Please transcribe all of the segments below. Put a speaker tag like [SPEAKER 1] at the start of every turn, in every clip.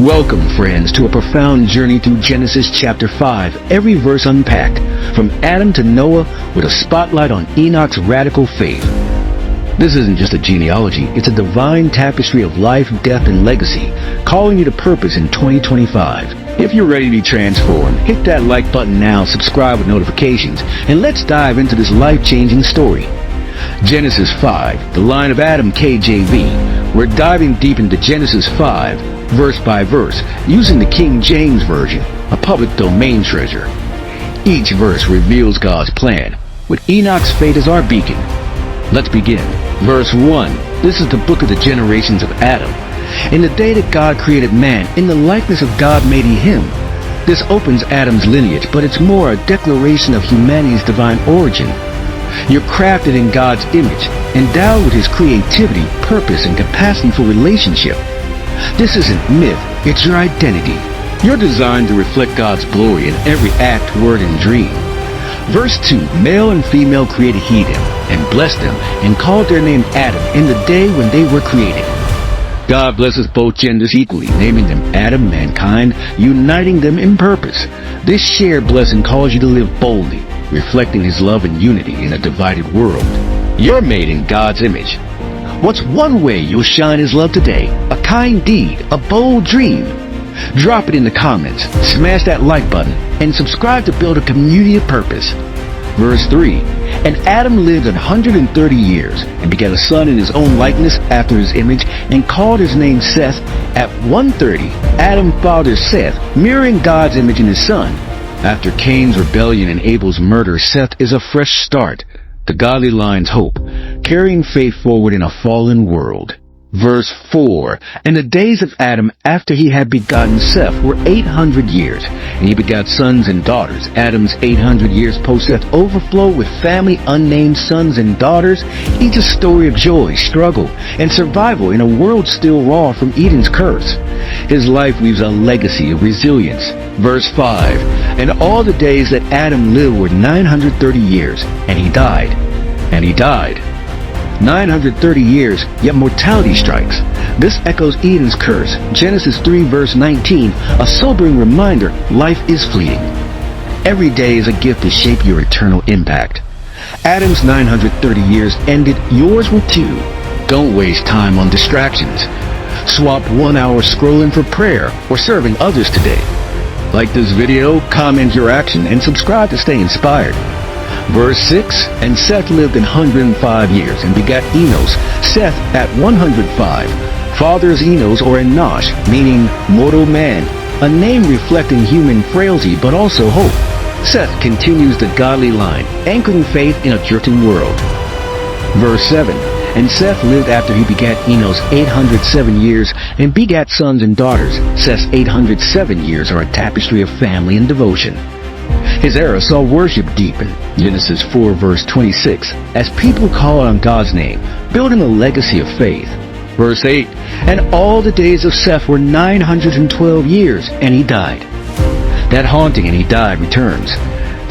[SPEAKER 1] Welcome, friends, to a profound journey through Genesis chapter 5, every verse unpacked, from Adam to Noah, with a spotlight on Enoch's radical faith. This isn't just a genealogy, it's a divine tapestry of life, death, and legacy, calling you to purpose in 2025. If you're ready to be transformed, hit that like button now, subscribe with notifications, and let's dive into this life-changing story. Genesis 5, the line of Adam KJV. We're diving deep into Genesis 5, verse by verse, using the King James Version, a public domain treasure. Each verse reveals God's plan, with Enoch's fate as our beacon. Let's begin. Verse 1. This is the book of the generations of Adam. In the day that God created man, in the likeness of God made he him. This opens Adam's lineage, but it's more a declaration of humanity's divine origin. You're crafted in God's image, endowed with his creativity, purpose, and capacity for relationship. This isn't myth, it's your identity. You're designed to reflect God's glory in every act, word, and dream. Verse 2, male and female created he them, and blessed them, and called their name Adam in the day when they were created. God blesses both genders equally, naming them Adam, mankind, uniting them in purpose. This shared blessing calls you to live boldly, reflecting his love and unity in a divided world. You're made in God's image. What's one way you'll shine his love today? A kind deed, a bold dream? Drop it in the comments, smash that like button, and subscribe to build a community of purpose. Verse 3, and Adam lived 130 years, and begat a son in his own likeness after his image, and called his name Seth. At 130, Adam fathered Seth, mirroring God's image in his son. After Cain's rebellion and Abel's murder, Seth is a fresh start. The godly line's hope, carrying faith forward in a fallen world. Verse 4, and the days of Adam after he had begotten Seth were 800 years, and he begot sons and daughters. Adam's 800 years post-Seth overflow with family unnamed sons and daughters, each a story of joy, struggle, and survival in a world still raw from Eden's curse. His life leaves a legacy of resilience. Verse 5, and all the days that Adam lived were 930 years, and he died. And he died. 930 years, yet mortality strikes. This echoes Eden's curse. Genesis 3 verse 19, a sobering reminder, life is fleeting. Every day is a gift to shape your eternal impact. Adam's 930 years ended, yours will too. Don't waste time on distractions. Swap 1 hour scrolling for prayer or serving others today. Like this video, comment your action, and subscribe to stay inspired. Verse 6, and Seth lived 105 years, and begat Enos. Seth at 105 fathers Enos or Enoch, meaning mortal man, a name reflecting human frailty but also hope. Seth continues the godly line, anchoring faith in a drifting world. Verse 7, and Seth lived after he begat Enos 807 years, and begat sons and daughters. Seth's 807 years are a tapestry of family and devotion. His era saw worship deepen. Genesis 4 verse 26, as people called on God's name, building a legacy of faith. Verse 8, and all the days of Seth were 912 years, and he died. That haunting and he died returns.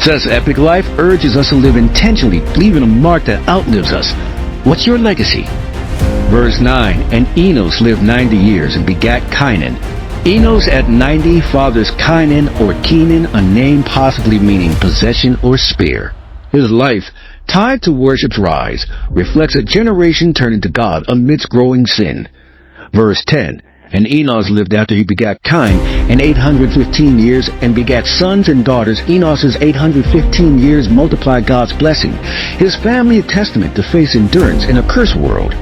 [SPEAKER 1] Seth's epic life urges us to live intentionally, leaving a mark that outlives us. What's your legacy? Verse 9, and Enos lived 90 years, and begat Cainan. Enos at 90 fathers Cainan or Kenan, a name possibly meaning possession or spare. His life, tied to worship's rise, reflects a generation turning to God amidst growing sin. Verse 10, and Enos lived after he begat Cain 815 years, and begat sons and daughters. Enos's 815 years multiply God's blessing, his family a testament to faith's endurance in a cursed world.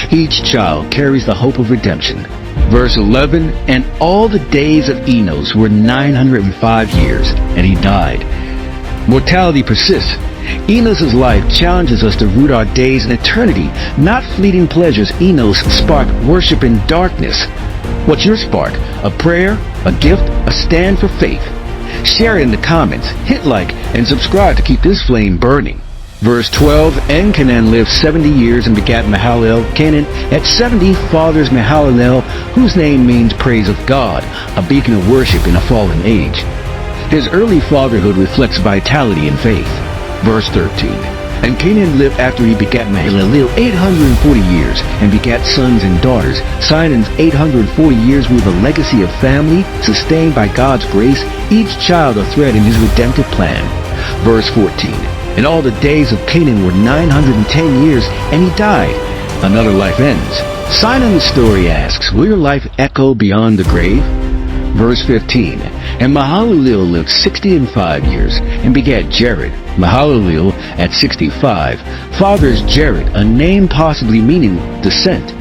[SPEAKER 1] Each child carries the hope of redemption. Verse 11, and all the days of Enos were 905 years, and he died. Mortality persists. Enos' life challenges us to root our days in eternity, not fleeting pleasures. Enos sparked worship in darkness. What's your spark? A prayer, a gift, a stand for faith? Share it in the comments, hit like, and subscribe to keep this flame burning. Verse 12, and Canaan lived 70 years, and begat Mahalalel. Canaan at 70 fathers Mahalalel, whose name means praise of God, a beacon of worship in a fallen age. His early fatherhood reflects vitality and faith. Verse 13, And Canaan lived after he begat Mahalalel 840 years, and begat sons and daughters. Sinon's 840 years were the legacy of family, sustained by God's grace, each child a thread in his redemptive plan. Verse 14. And all the days of Canaan were 910 years, and he died. Another life ends. Sinon's story asks, will your life echo beyond the grave? Verse 15. And Mahalalel lived 65 years, and begat Jared. Mahalalel at 65 fathers Jared, a name possibly meaning descent.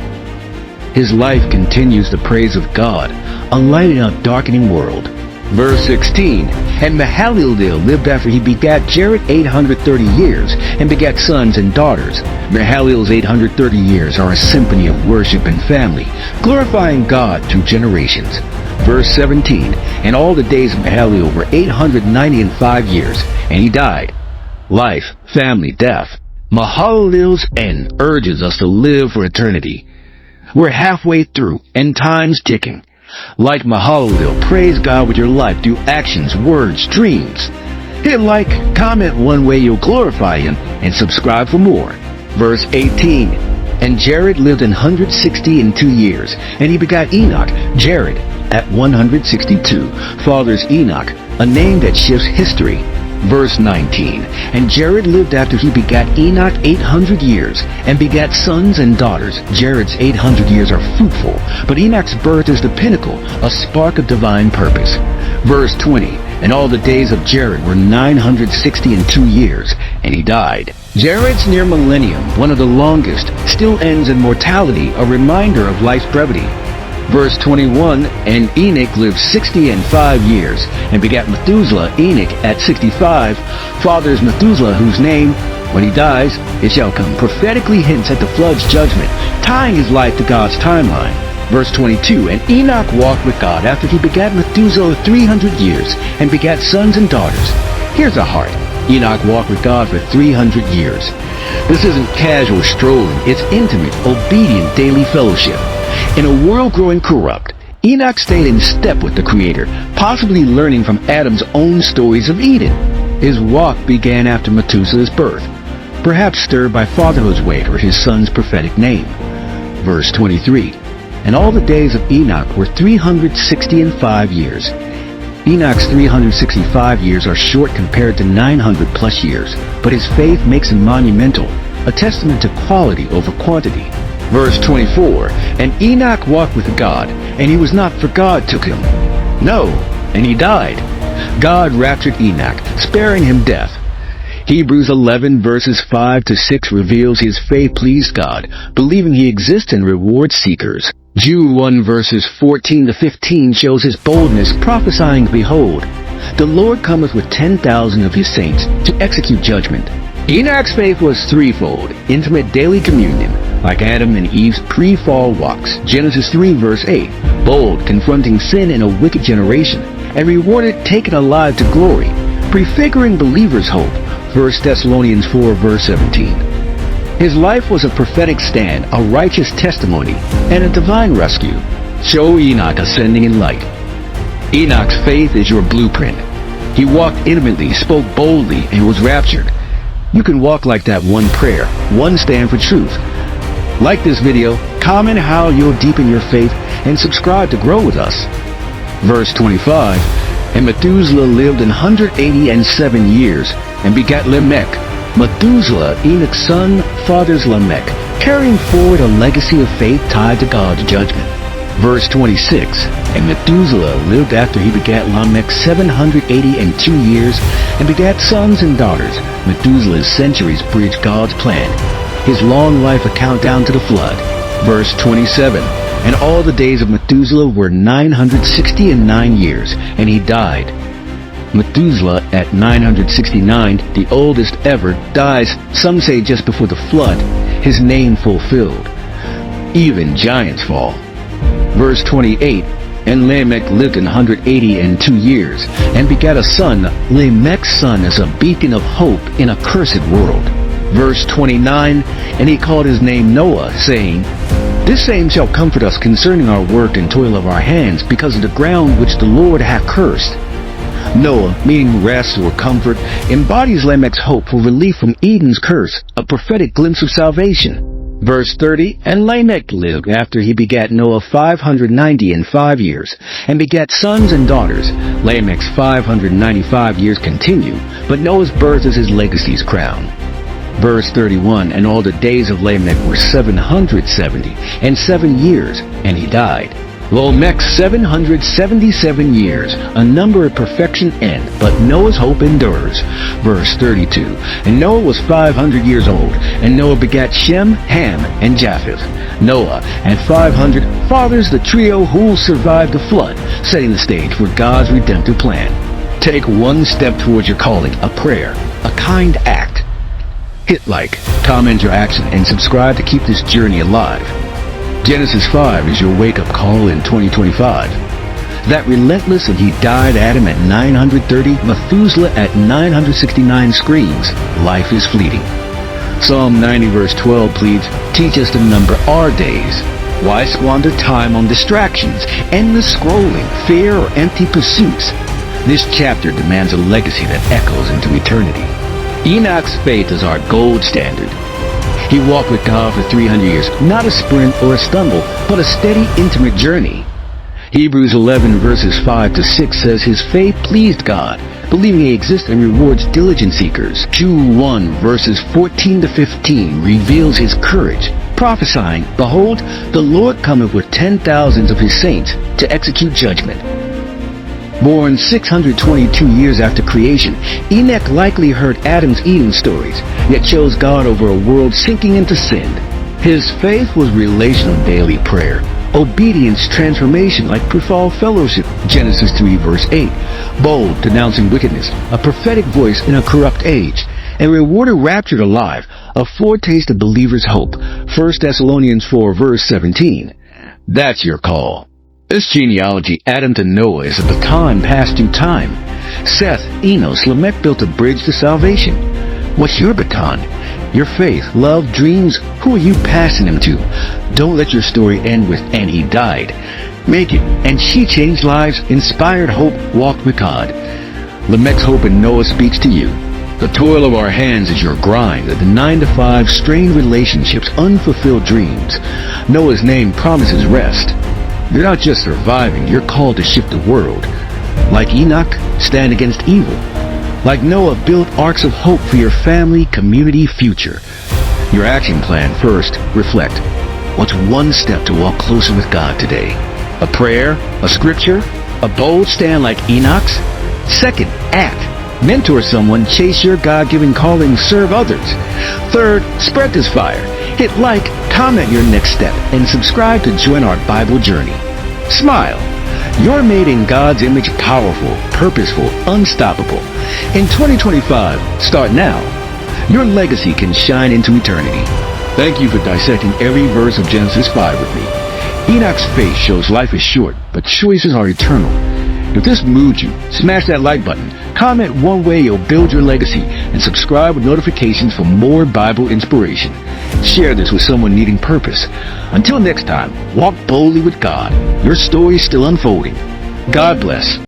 [SPEAKER 1] His life continues the praise of God, a light in a darkening world. Verse 16. And Mahalalel lived after he begat Jared 830 years, and begat sons and daughters. Mahalalel's 830 years are a symphony of worship and family, glorifying God through generations. Verse 17. And all the days of Mahalalel were 895 years, and he died. Life, family, death. Mahalalel's end urges us to live for eternity. We're halfway through, and time's ticking. Like Mahalalel, praise God with your life through actions, words, dreams. Hit like, comment one way you'll glorify him, and subscribe for more. Verse 18. And Jared lived 162 years, and he begat Enoch. Jared at 162 fathers Enoch, a name that shifts history. Verse 19. And Jared lived after he begat Enoch 800 years, and begat sons and daughters. Jared's 800 years are fruitful, but Enoch's birth is the pinnacle, a spark of divine purpose. Verse 20. And all the days of Jared were 962 years, and he died. Jared's near millennium, one of the longest, still ends in mortality, a reminder of life's brevity. Verse 21, and Enoch lived 65 years, and begat Methuselah. Enoch at 65 fathers Methuselah, whose name, when he dies, it shall come, prophetically hints at the flood's judgment, tying his life to God's timeline. Verse 22, and Enoch walked with God after he begat Methuselah 300 years, and begat sons and daughters. Here's a heart. Enoch walked with God for 300 years. This isn't casual strolling, it's intimate, obedient daily fellowship. In a world growing corrupt, Enoch stayed in step with the Creator, possibly learning from Adam's own stories of Eden. His walk began after Methuselah's birth, perhaps stirred by fatherhood's weight or his son's prophetic name. Verse 23, and all the days of Enoch were 365 years. Enoch's 365 years are short compared to 900 plus years, but his faith makes him monumental, a testament to quality over quantity. Verse 24, and Enoch walked with God, and he was not, for God took him. No, and he died. God raptured Enoch, sparing him death. Hebrews 11 verses 5 to 6 reveals his faith pleased God, believing he exists and rewards seekers. Jude 1 verses 14 to 15 shows his boldness, prophesying, behold, the Lord cometh with 10,000 of his saints to execute judgment. Enoch's faith was threefold: intimate daily communion, like Adam and Eve's pre-fall walks, Genesis 3 verse 8, bold, confronting sin in a wicked generation, and rewarded taken alive to glory, prefiguring believers' hope, 1 Thessalonians 4 verse 17. His life was a prophetic stand, a righteous testimony, and a divine rescue. Show Enoch ascending in light. Enoch's faith is your blueprint. He walked intimately, spoke boldly, and was raptured. You can walk like that. one prayer, one stand for truth. Like this video, comment how you'll deepen your faith, and subscribe to grow with us. Verse 25, and Methuselah lived 187 years, and begat Lamech. Methuselah, Enoch's son, fathers Lamech, carrying forward a legacy of faith tied to God's judgment. Verse 26, and Methuselah lived after he begat Lamech 782 years, and begat sons and daughters. Methuselah's centuries bridged God's plan, his long life a countdown to the flood. Verse 27, and all the days of Methuselah were 969 years, and he died. Methuselah, at 969, the oldest ever, dies, some say just before the flood, his name fulfilled. Even giants fall. Verse 28, and Lamech lived 182 years, and begat a son. Lamech's son is a beacon of hope in a cursed world. Verse 29, and he called his name Noah, saying, this same shall comfort us concerning our work and toil of our hands, because of the ground which the Lord hath cursed. Noah, meaning rest or comfort, embodies Lamech's hope for relief from Eden's curse, a prophetic glimpse of salvation. Verse 30, and Lamech lived after he begat Noah 595 years, and begat sons and daughters. Lamech's 595 years continue, but Noah's birth is his legacy's crown. Verse 31, and all the days of Lamech were 770, and 7 years, and he died. Lamech's 777 years, a number of perfection end, but Noah's hope endures. Verse 32, and Noah was 500 years old, and Noah begat Shem, Ham, and Japheth. Noah and 500 fathers the trio who will survive the flood, setting the stage for God's redemptive plan. Take one step towards your calling, a prayer, a kind act. Hit like, comment your action, and subscribe to keep this journey alive. Genesis 5 is your wake-up call in 2025. That relentless and he died Adam at 930, Methuselah at 969 screams, life is fleeting. Psalm 90 verse 12 pleads, teach us to number our days. Why squander time on distractions, endless scrolling, fear, or empty pursuits? This chapter demands a legacy that echoes into eternity. Enoch's faith is our gold standard. He walked with God for 300 years, not a sprint or a stumble, but a steady, intimate journey. Hebrews 11 verses 5 to 6 says his faith pleased God, believing he exists and rewards diligent seekers. Jude 1 verses 14 to 15 reveals his courage, prophesying, behold, the Lord cometh with 10,000s of his saints to execute judgment. Born 622 years after creation, Enoch likely heard Adam's Eden stories, yet chose God over a world sinking into sin. His faith was relational daily prayer, obedience transformation like Prefal fellowship, Genesis 3 verse 8, bold denouncing wickedness, a prophetic voice in a corrupt age, and rewarded raptured alive, a foretaste of believers' hope, 1 Thessalonians 4 verse 17. That's your call. This genealogy, Adam to Noah, is a baton passed through time. Seth, Enos, Lamech built a bridge to salvation. What's your baton? Your faith, love, dreams, who are you passing them to? Don't let your story end with, and he died. Make it, and she changed lives, inspired hope, walked with God. Lamech's hope in Noah speaks to you. The toil of our hands is your grind, the 9-to-5 strained relationships, unfulfilled dreams. Noah's name promises rest. You're not just surviving, you're called to shift the world. Like Enoch, stand against evil. Like Noah, build arcs of hope for your family, community, future. Your action plan first, reflect. What's one step to walk closer with God today? A prayer? A scripture? A bold stand like Enoch's? Second, act. Mentor someone, chase your God-given calling, serve others. Third, spread this fire. Hit like, comment your next step, and subscribe to join our Bible journey. Smile. You're made in God's image, powerful, purposeful, unstoppable. In 2025, start now. Your legacy can shine into eternity. Thank you for dissecting every verse of Genesis 5 with me. Enoch's faith shows life is short, but choices are eternal. If this moved you, smash that like button, comment one way you'll build your legacy, and subscribe with notifications for more Bible inspiration. Share this with someone needing purpose. Until next time, walk boldly with God. Your story is still unfolding. God bless.